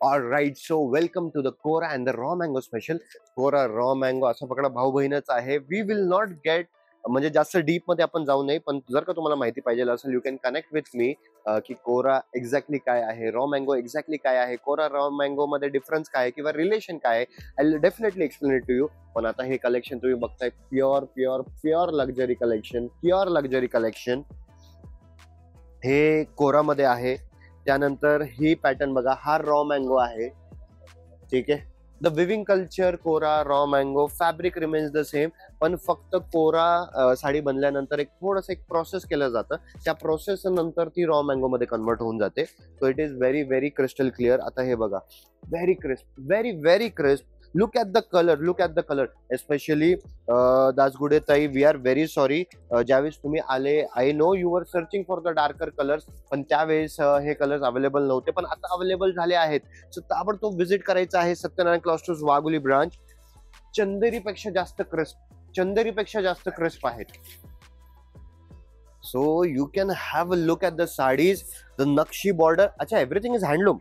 Alright, so welcome to the kora and the raw mango special. Kora raw mango असा पकडा भाऊ बहीणच आहे. वी विल नॉट गेट म्हणजे जास्त डीप मध्ये आपण जाऊ नये, पण जर का तुम्हाला माहिती पाहिजे असेल you can connect with me की कोरा एक्झॅक्टली काय आहे, रॉ मँगो एक्झॅक्टली काय आहे, कोरा रॉ मँगो मध्ये डिफरन्स काय आहे किंवा रिलेशन काय आहे. I will definitely explain it to you. पण आता हे कलेक्शन तुम्ही बघताय pure pure pure luxury collection, pure luxury collection हे कोरामध्ये आहे. त्यानंतर ही पॅटर्न बघा, हा रॉ मँगो आहे. ठीक आहे, द विविंग कल्चर कोरा raw mango, fabric remains the same, पण फक्त कोरा साडी बनल्यानंतर एक थोडस एक प्रोसेस केलं जातं. त्या प्रोसेस नंतर ती रॉ मँगो मध्ये कन्वर्ट होऊन जाते. So it is very very crystal clear. आता हे बघा, very crisp, very very crisp. Look at the colour, look at the colour. Especially Dasgude ताई, वी आर व्हेरी सॉरी. ज्यावेळेस तुम्ही आले, I know you are searching for the darker colours, पण त्यावेळेस हे कलर्स अवेलेबल नव्हते, पण आता अवेलेबल झाले आहेत. सो ताबडतोब विजिट करायचं आहे सत्यनारायण क्लॉस्टर्स वाघोली ब्रांच. चंदेरीपेक्षा जास्त क्रिस्प, चंदेरीपेक्षा जास्त क्रिस्प आहेत. So you can have a look at the sarees, the नक्षी बॉर्डर. अच्छा, everything is handloom,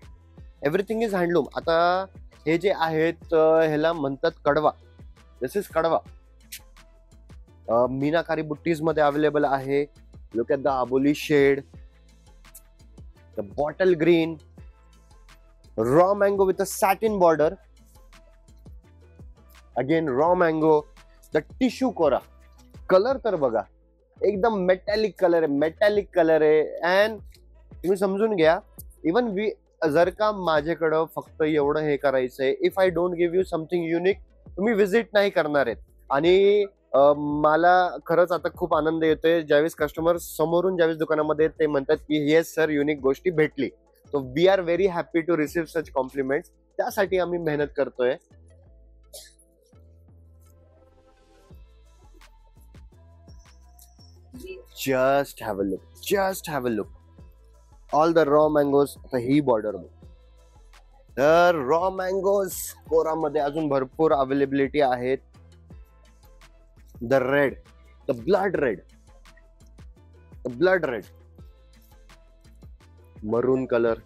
everything is handloom. आता हे जे आहेत ह्याला म्हणतात कडवा. दिस इज कडवा. मीनाकारी बुट्टीज मध्ये अवेलेबल आहे. Look at the Aboli shade, the bottle green, raw mango with a satin border. Again raw mango, the tissue kora. Colour तर बघा, एकदम मेटॅलिक कलर आहे, मेटॅलिक कलर आहे. अँड तुम्ही समजून घ्या, इवन जर का माझ्याकडं फक्त एवढं हे करायचंय, if I don't give you something unique, तुम्ही विजिट नाही करणार आहेत. आणि मला खरंच आता खूप आनंद येतोय ज्यावेळेस कस्टमर समोरून ज्यावेळेस दुकानामध्ये ते म्हणतात की येस सर, युनिक गोष्टी भेटली. So we are very happy to receive such compliments. त्यासाठी आम्ही मेहनत करतोय. Just have a look, just have a look. All the raw mangoes. आता ही बॉर्डर, तर रॉ मँगोज कोरामध्ये अजून भरपूर अवेलेबिलिटी आहेत. The red, the blood red, the blood red, maroon colour.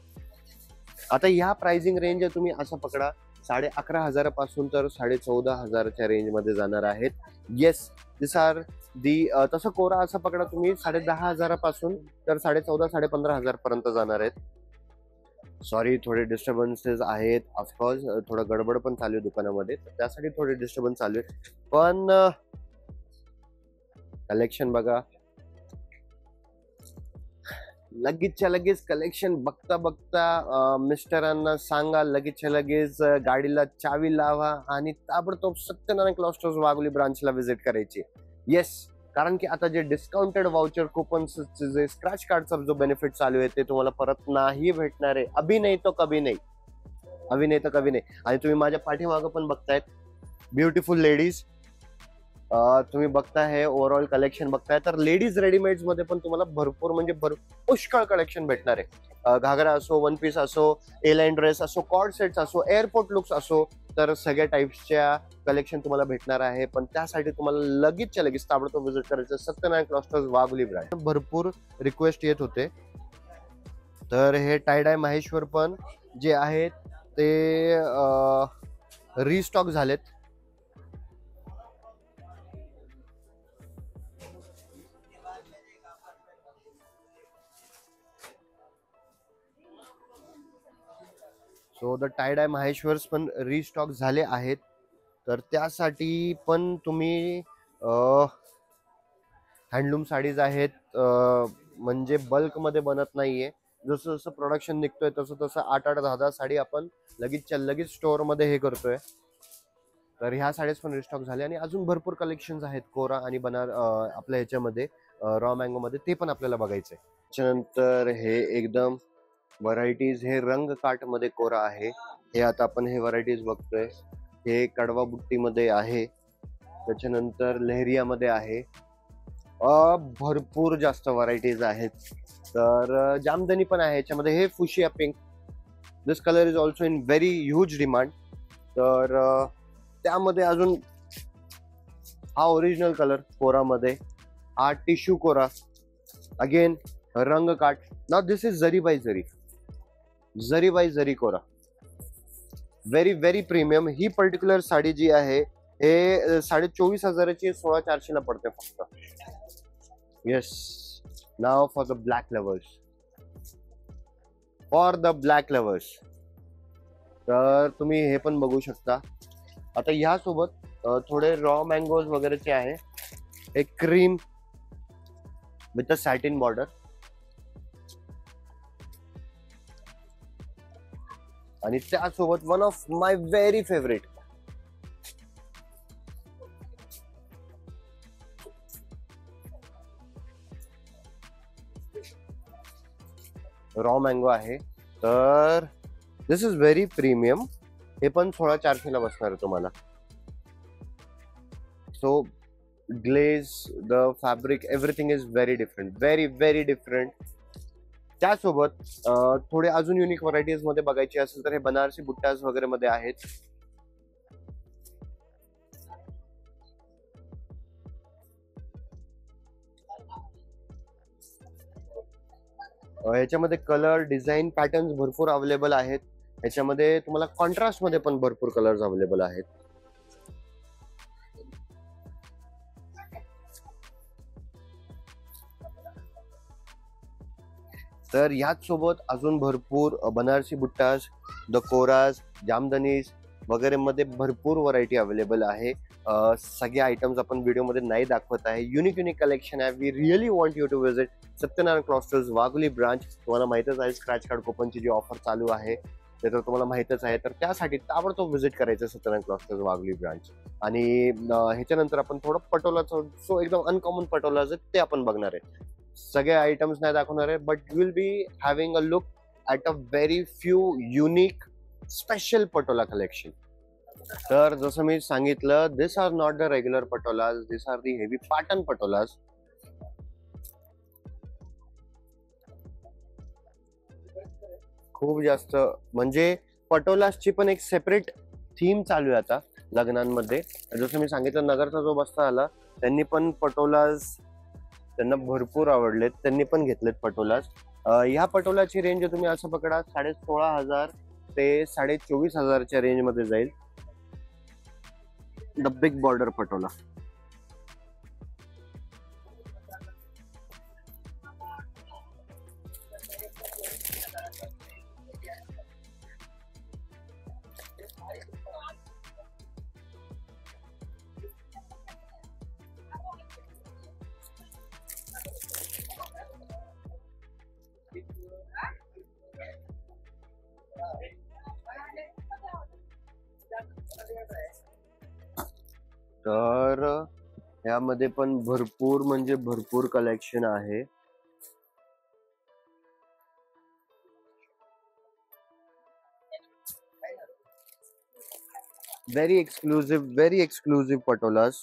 आता ह्या प्राइसिंग रेंज तुम्ही असं पकडा 11,500 पासून तर 14,500च्या रेंज मध्ये जाणार आहेत. येस, दिस आर दी. तसं कोरा असं पकडा तुम्ही 10,500 पासून तर 14,500-15,000 पर्यंत जाणार आहेत. सॉरी, थोडे डिस्टर्बन्सेस आहेत. ऑफकोर्स थोडं गडबड पण चालू आहे दुकानामध्ये, त्यासाठी थोडे डिस्टर्बन्स चालू आहे. पण कलेक्शन बघा, लगेचच्या लगेच कलेक्शन बघता बघता मिस्टरांना सांगा लगेचच्या लगेच गाडीला चावी लावा आणि ताबडतोब सत्यनारायण क्लॉस्टर्स वाघोली ब्रांचला व्हिजिट करायची. येस, कारण की आता जे डिस्काउंटेड वाउचर कुपन्स, जे स्क्रॅच कार्डचा जो बेनिफिट चालू आहे ते तुम्हाला परत नाही भेटणार आहे. अभी नाही तो कभी नाही, अभी नाही तो कभी नाही. आणि तुम्ही माझ्या पाठीमागं पण बघतायत ब्युटिफुल लेडीज. तुम्ही बघताय हे ओव्हरऑल कलेक्शन बघताय, तर लेडीज रेडीमेड्स मध्ये पण तुम्हाला भरपूर म्हणजे पुष्कळ कलेक्शन भेटणार आहे. घागरा असो, वन पीस असो, ए लाईन ड्रेस असो, कॉर्ड सेट्स असो, एअरपोर्ट लुक्स असो, तर सगळ्या टाइप्सच्या कलेक्शन तुम्हाला भेटणार आहे. पण त्यासाठी तुम्हाला लगेचच्या लगेच ताबडतोब व्हिजिट करायचं सत्यनारायण क्लॉस्टर्स वाघोली ब्रांच. भरपूर रिक्वेस्ट येत होते, तर हे टायडाय माहेश्वर पण जे आहेत ते रिस्टॉक झालेत. सो द टायडाय माहेश्वर्स पण रिस्टॉक झाले आहेत. तर त्यासाठी पण तुम्ही हँडलूम साडीज आहेत, म्हणजे बल्कमध्ये बनत नाहीये. जसं जसं प्रोडक्शन निघतोय तसं तसं 8-8, 10-10 साडी आपण लगेचच्या लगेच स्टोअरमध्ये हे करतोय. तर ह्या साडीज पण रिस्टॉक झाले आणि अजून भरपूर कलेक्शन्स आहेत कोरा आणि आपल्या ह्याच्यामध्ये रॉ मँगो मध्ये, ते पण आपल्याला बघायचंय. त्याच्यानंतर हे एकदम व्हरायटीज, हे रंग काट मध्ये कोरा आहे. हे आता आपण हे व्हरायटीज बघतोय, हे कडवा बुट्टीमध्ये आहे. त्याच्यानंतर लेहरियामध्ये आहे. भरपूर जास्त व्हरायटीज आहेत. तर जामदनी पण आहे याच्यामध्ये. हे fuchsia pink, this colour is also in very huge demand. तर त्यामध्ये अजून हा ओरिजिनल कलर कोरामध्ये, हा टिश्यू कोरा, अगेन रंग काट. Now this is zari by zari, zari by zari kora. Very very premium. ही पर्टिक्युलर साडी जी आहे हे 24,500ची 16,400ला पडते फक्त. Yes. Now for the black lovers. For the black lovers. तर तुम्ही हे पण बघू शकता. आता ह्यासोबत थोडे रॉ मँगोज वगैरेचे आहे. एक cream with a satin border. आणि त्यासोबत one of my very favourite raw mango आहे. तर दिस इज व्हेरी प्रीमियम. हे पण 16,400ला बसणार आहे तुम्हाला. So glaze, the fabric, everything is very different, very very different. त्यासोबत थोडे अजून युनिक व्हरायटीज मध्ये बघायची असेल तर हे बनारसी बुट्टाज वगैरे मध्ये आहेत. ह्याच्यामध्ये कलर, डिझाईन, पॅटर्न्स भरपूर अवेलेबल आहेत. ह्याच्यामध्ये तुम्हाला कॉन्ट्रास्ट मध्ये पण भरपूर कलर्स अवेलेबल आहेत. तर ह्याच सोबत अजून भरपूर बनारसी बुट्टास, द कोरास, जामदनीस वगैरे मध्ये भरपूर व्हरायटी अवेलेबल आहे. सगळे आयटम्स आपण व्हिडिओमध्ये नाही दाखवत आहे. युनिक कलेक्शन आहे. We really want you to visit Satyanarayan cloisters Wagholi branch. तुम्हाला माहितच आहे स्क्रॅच कार्ड कुपनची जी ऑफर चालू आहे ते तर तुम्हाला माहितच आहे. तर त्यासाठी ताबडतोब व्हिजिट करायचं सत्यनारायण क्लॉस्टर्स वाघोली ब्रांच. आणि ह्याच्यानंतर आपण थोडं पटोलाचं, सो एकदम अनकॉमन पटोलाचं ते आपण बघणार आहे. सगळे आयटम्स नाही दाखवणार आहे, but will be having a look at a very few unique special patola collection. तर जसं मी सांगितलं, this are not the regular patolas, this are the heavy Patan patolas. खूप जास्त म्हणजे पटोलासची पण एक सेपरेट थीम चालू आहे आता लग्नांमध्ये. जसं मी सांगितलं, नगरचा जो बस्ता आला त्यांनी पण पटोलाज त्यांना भरपूर आवडलेत, त्यांनी पण घेतलेत पटोलाज. ह्या पटोलाची रेंज तुम्ही असं पकडा 16,500 ते 24,500च्या रेंज मध्ये जाईल. The big border patola. तर यामध्ये पण भरपूर म्हणजे भरपूर कलेक्शन आहे. Very exclusive patolas.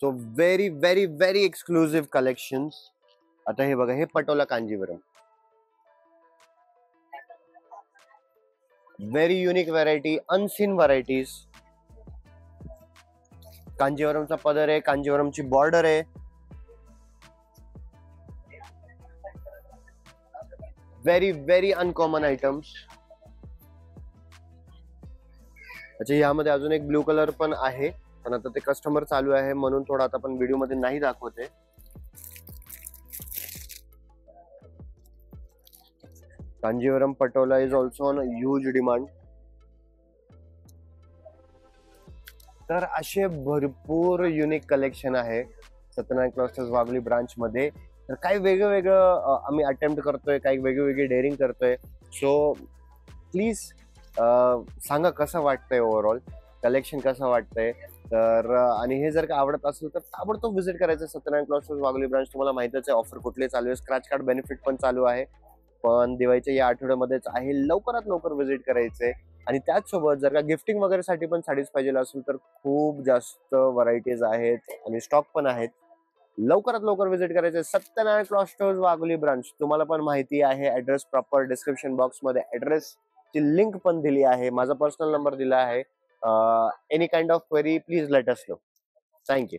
So very very very exclusive collections. आता हे बघा, हे patola Kanjeevaram. Very unique variety, unseen varieties. कांजीवरमचा पदर आहे, कांजीवरमची बॉर्डर आहे. Very very uncommon items. अच्छा, यामध्ये अजून एक ब्लू कलर पण आहे, पण आता ते कस्टमर चालू आहे म्हणून थोडा आता आपण व्हिडिओ मध्ये नाही दाखवते. Kanjeevaram Patola is also on huge demand. तर असे भरपूर युनिक कलेक्शन आहे सत्यनारायण क्लॉस्टर्स वाघोली ब्रांच मध्ये. तर काही वेगळं आम्ही अटेम्प्ट करतोय, काही वेगळी डेअरिंग करतोय. सो प्लीज सांगा कसं वाटतंय, ओव्हरऑल कलेक्शन कसं वाटतंय. तर आणि हे जर का आवडत असेल तर ताबडतोब व्हिजिट करायचं सत्यनारायण क्लॉस्टर्स वाघोली ब्रांच. तुम्हाला माहितच आहे ऑफर कुठले चालू आहे. स्क्रॅच कार्ड बेनिफिट पण चालू आहे, पण दिवाळीच्या या आठवड्यामध्येच आहे. लवकरात लवकर व्हिजिट करायचंय. आणि त्याचसोबत जर का गिफ्टिंग वगैरे साठी पण साडीज पाहिजे असेल तर खूप जास्त व्हरायटीज आहेत आणि स्टॉक पण आहेत. लवकरात लवकर व्हिजिट करायचे सत्यनारायण क्लॉस्टर्स वाघोली ब्रांच. तुम्हाला पण माहिती आहे, ऍड्रेस प्रॉपर डिस्क्रिप्शन बॉक्स मध्ये ऍड्रेस ची लिंक पण दिली आहे. माझा पर्सनल नंबर दिला आहे. Any kind of query, please let us know. Thank you.